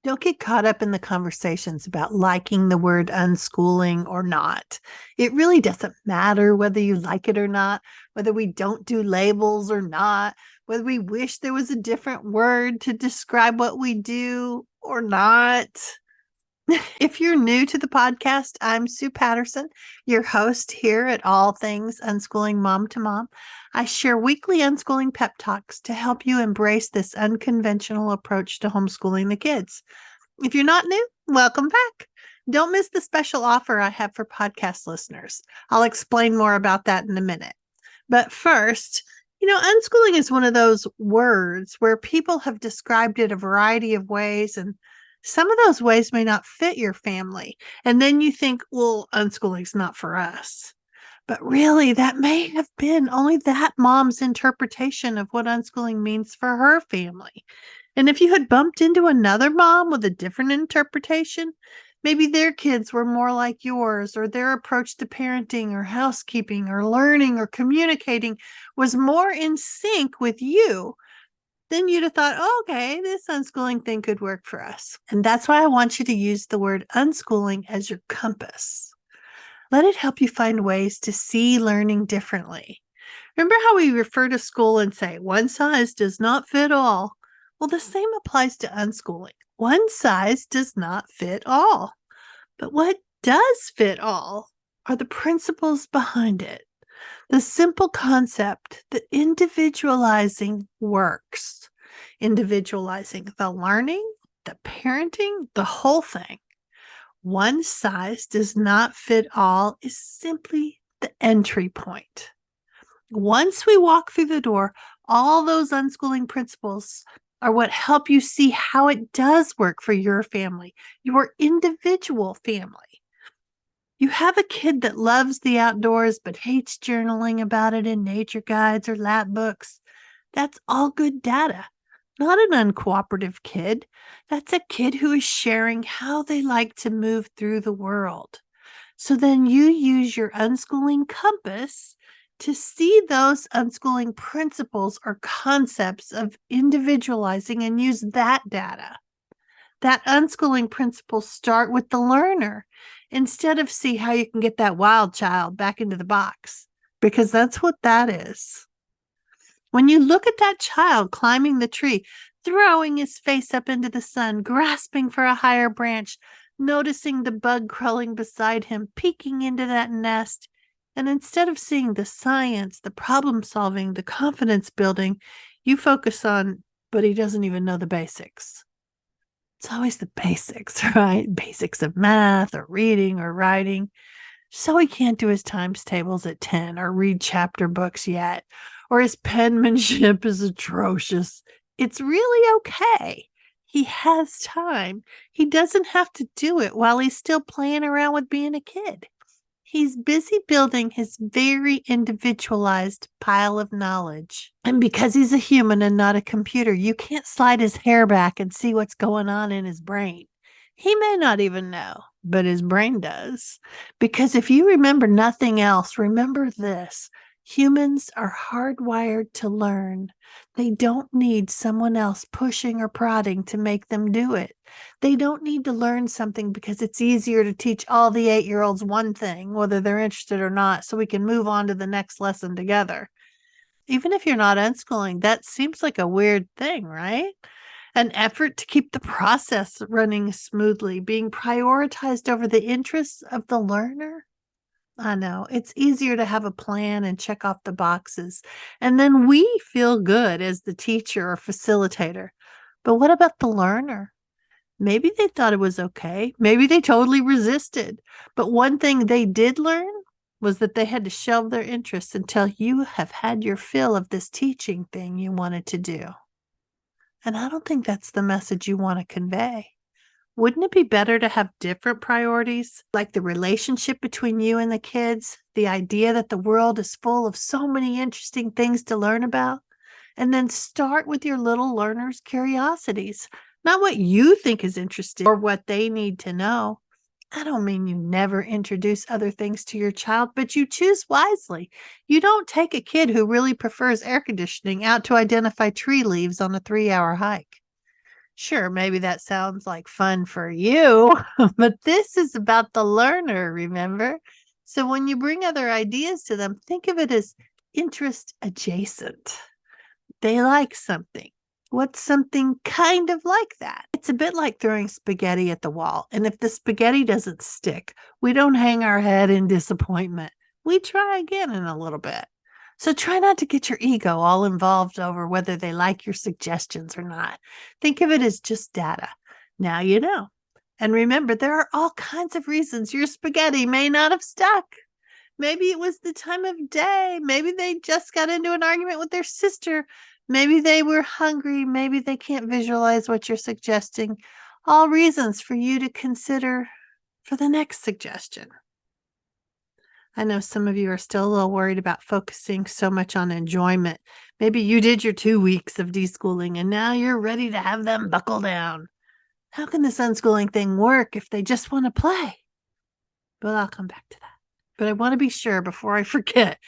Don't get caught up in the conversations about liking the word unschooling or not. It really doesn't matter whether you like it or not, whether we don't do labels or not, whether we wish there was a different word to describe what we do or not. If you're new to the podcast, I'm Sue Patterson, your host here at All Things Unschooling Mom to Mom. I share weekly unschooling pep talks to help you embrace this unconventional approach to homeschooling the kids. If you're not new, welcome back. Don't miss the special offer I have for podcast listeners. I'll explain more about that in a minute. But first, unschooling is one of those words where people have described it a variety of ways, and some of those ways may not fit your family. And then you think, well, unschooling's not for us. But really, that may have been only that mom's interpretation of what unschooling means for her family. And if you had bumped into another mom with a different interpretation, maybe their kids were more like yours, or their approach to parenting or housekeeping or learning or communicating was more in sync with you, then you'd have thought, oh, okay, this unschooling thing could work for us. And that's why I want you to use the word unschooling as your compass. Let it help you find ways to see learning differently. Remember how we refer to school and say, one size does not fit all? Well, the same applies to unschooling. One size does not fit all. But what does fit all are the principles behind it. The simple concept that individualizing works. Individualizing the learning, the parenting, the whole thing. One size does not fit all is simply the entry point. Once we walk through the door, all those unschooling principles are what help you see how it does work for your family, your individual family. You have a kid that loves the outdoors but hates journaling about it in nature guides or lap books. That's all good data. Not an uncooperative kid. That's a kid who is sharing how they like to move through the world. So then you use your unschooling compass to see those unschooling principles or concepts of individualizing and use that data. That unschooling principles start with the learner instead of see how you can get that wild child back into the box, because that's what that is. When you look at that child climbing the tree, throwing his face up into the sun, grasping for a higher branch, noticing the bug crawling beside him, peeking into that nest, and instead of seeing the science, the problem solving, the confidence building, you focus on, but he doesn't even know the basics. It's always the basics, right? Basics of math or reading or writing. So he can't do his times tables at 10 or read chapter books yet, or his penmanship is atrocious. It's really okay. He has time. He doesn't have to do it while he's still playing around with being a kid. He's busy building his very individualized pile of knowledge. And because he's a human and not a computer, you can't slide his hair back and see what's going on in his brain. He may not even know, but his brain does. Because if you remember nothing else, remember this. Humans are hardwired to learn. They don't need someone else pushing or prodding to make them do it. They don't need to learn something because it's easier to teach all the 8-year-olds one thing, whether they're interested or not, so we can move on to the next lesson together. Even if you're not unschooling, that seems like a weird thing, right? An effort to keep the process running smoothly, being prioritized over the interests of the learner. I know it's easier to have a plan and check off the boxes, and then we feel good as the teacher or facilitator. But what about the learner? Maybe they thought it was okay. Maybe they totally resisted. But one thing they did learn was that they had to shelve their interests until you have had your fill of this teaching thing you wanted to do. And I don't think that's the message you want to convey. Wouldn't it be better to have different priorities, like the relationship between you and the kids, the idea that the world is full of so many interesting things to learn about, and then start with your little learners' curiosities, not what you think is interesting or what they need to know. I don't mean you never introduce other things to your child, but you choose wisely. You don't take a kid who really prefers air conditioning out to identify tree leaves on a 3-hour hike. Sure, maybe that sounds like fun for you, but this is about the learner, remember? So when you bring other ideas to them, think of it as interest adjacent. They like something. What's something kind of like that? It's a bit like throwing spaghetti at the wall. And if the spaghetti doesn't stick, we don't hang our head in disappointment. We try again in a little bit. So try not to get your ego all involved over whether they like your suggestions or not. Think of it as just data. Now you know. And remember, there are all kinds of reasons your spaghetti may not have stuck. Maybe it was the time of day. Maybe they just got into an argument with their sister. Maybe they were hungry. Maybe they can't visualize what you're suggesting. All reasons for you to consider for the next suggestion. I know some of you are still a little worried about focusing so much on enjoyment. Maybe you did your 2 weeks of deschooling and now you're ready to have them buckle down. How can this unschooling thing work if they just want to play? Well, I'll come back to that. But I want to be sure before I forget.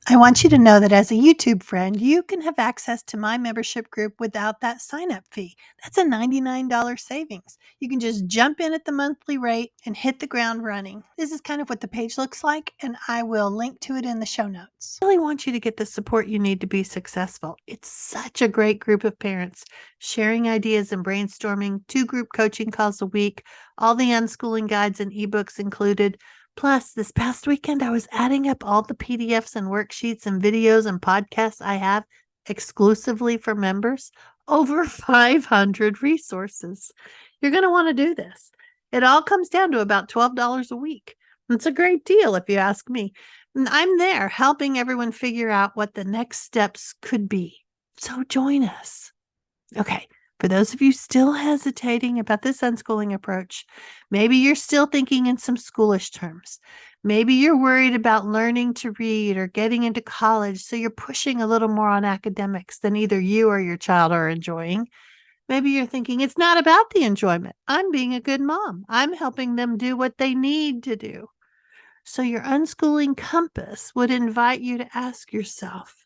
I want you to know that as a YouTube friend, you can have access to my membership group without that sign-up fee. That's a $99 savings. You can just jump in at the monthly rate and hit the ground running. This is kind of what the page looks like, and I will link to it in the show notes. I really want you to get the support you need to be successful. It's such a great group of parents sharing ideas and brainstorming, 2 group coaching calls a week, all the unschooling guides and ebooks included. Plus, this past weekend, I was adding up all the PDFs and worksheets and videos and podcasts I have exclusively for members. Over 500 resources. You're going to want to do this. It all comes down to about $12 a week. It's a great deal if you ask me. And I'm there helping everyone figure out what the next steps could be. So join us. Okay. For those of you still hesitating about this unschooling approach, maybe you're still thinking in some schoolish terms. Maybe you're worried about learning to read or getting into college, so you're pushing a little more on academics than either you or your child are enjoying. Maybe you're thinking it's not about the enjoyment. I'm being a good mom. I'm helping them do what they need to do. So your unschooling compass would invite you to ask yourself,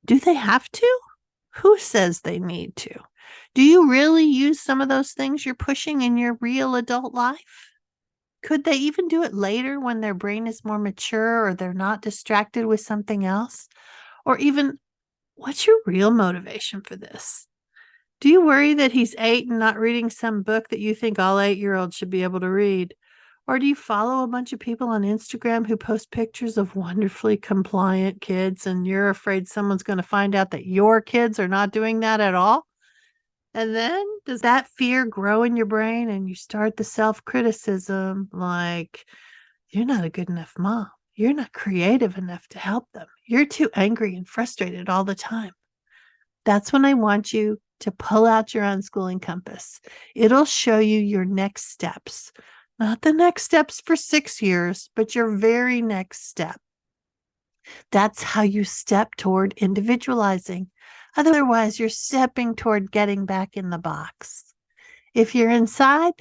do they have to? Who says they need to? Do you really use some of those things you're pushing in your real adult life? Could they even do it later when their brain is more mature or they're not distracted with something else? Or even, what's your real motivation for this? Do you worry that he's 8 and not reading some book that you think all 8-year-olds should be able to read? Or do you follow a bunch of people on Instagram who post pictures of wonderfully compliant kids and you're afraid someone's going to find out that your kids are not doing that at all? And then does that fear grow in your brain and you start the self-criticism like, you're not a good enough mom. You're not creative enough to help them. You're too angry and frustrated all the time. That's when I want you to pull out your unschooling compass. It'll show you your next steps. Not the next steps for 6 years, but your very next step. That's how you step toward individualizing. Otherwise, you're stepping toward getting back in the box. If you're inside,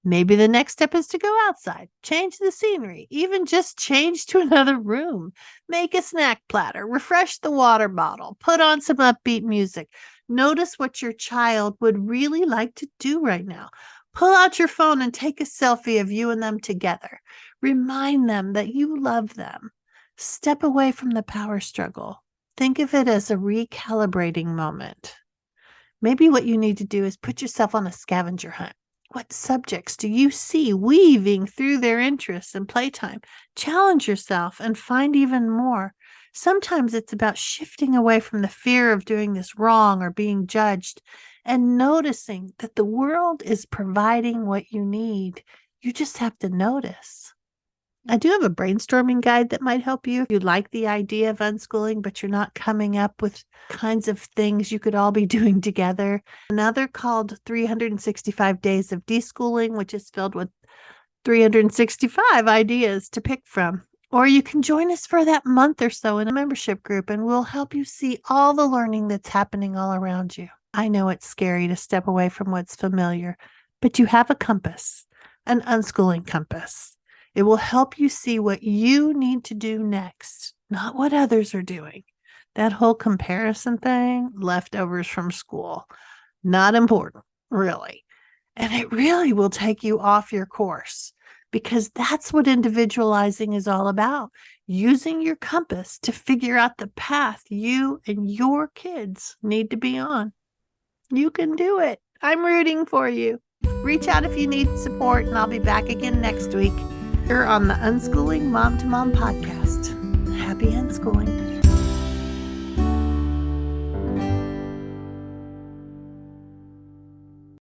maybe the next step is to go outside, change the scenery, even just change to another room, make a snack platter, refresh the water bottle, put on some upbeat music. Notice what your child would really like to do right now. Pull out your phone and take a selfie of you and them together. Remind them that you love them. Step away from the power struggle. Think of it as a recalibrating moment. Maybe what you need to do is put yourself on a scavenger hunt. What subjects do you see weaving through their interests and playtime? Challenge yourself and find even more. Sometimes it's about shifting away from the fear of doing this wrong or being judged and noticing that the world is providing what you need. You just have to notice. I do have a brainstorming guide that might help you if you like the idea of unschooling, but you're not coming up with kinds of things you could all be doing together. Another called 365 Days of Deschooling, which is filled with 365 ideas to pick from. Or you can join us for that month or so in a membership group, and we'll help you see all the learning that's happening all around you. I know it's scary to step away from what's familiar, but you have a compass, an unschooling compass. It will help you see what you need to do next, not what others are doing. That whole comparison thing, leftovers from school. not important, really. And it really will take you off your course, because that's what individualizing is all about. Using your compass to figure out the path you and your kids need to be on. You can do it. I'm rooting for you. Reach out if you need support, and I'll be back again next week here on the Unschooling Mom to Mom podcast. Happy unschooling.